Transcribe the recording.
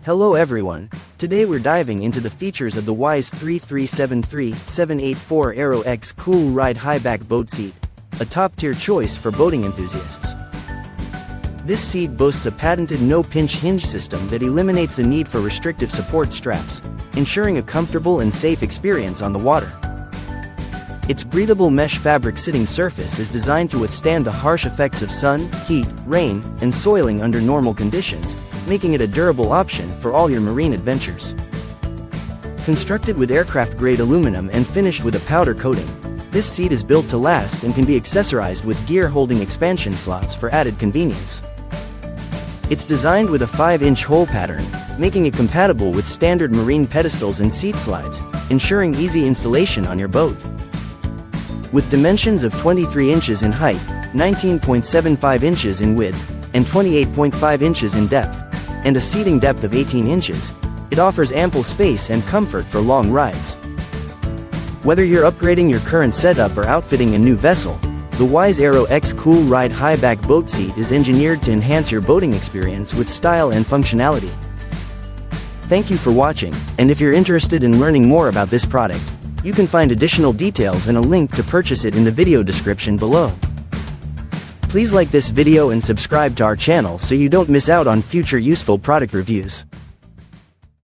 Hello everyone, today we're diving into the features of the Wise 3373-784 Aero X Cool Ride High-Back Boat Seat, a top-tier choice for boating enthusiasts. This seat boasts a patented no-pinch hinge system that eliminates the need for restrictive support straps, ensuring a comfortable and safe experience on the water. Its breathable mesh fabric sitting surface is designed to withstand the harsh effects of sun, heat, rain, and soiling under normal conditions, making it a durable option for all your marine adventures. Constructed with aircraft-grade aluminum and finished with a powder coating, this seat is built to last and can be accessorized with gear-holding expansion slots for added convenience. It's designed with a 5-inch hole pattern, making it compatible with standard marine pedestals and seat slides, ensuring easy installation on your boat. With dimensions of 23 inches in height, 19.75 inches in width, and 28.5 inches in depth, and a seating depth of 18 inches, it offers ample space and comfort for long rides. Whether you're upgrading your current setup or outfitting a new vessel, the Wise Aero X Cool Ride High-Back Boat Seat is engineered to enhance your boating experience with style and functionality. Thank you for watching, and if you're interested in learning more about this product, you can find additional details and a link to purchase it in the video description below. Please like this video and subscribe to our channel so you don't miss out on future useful product reviews.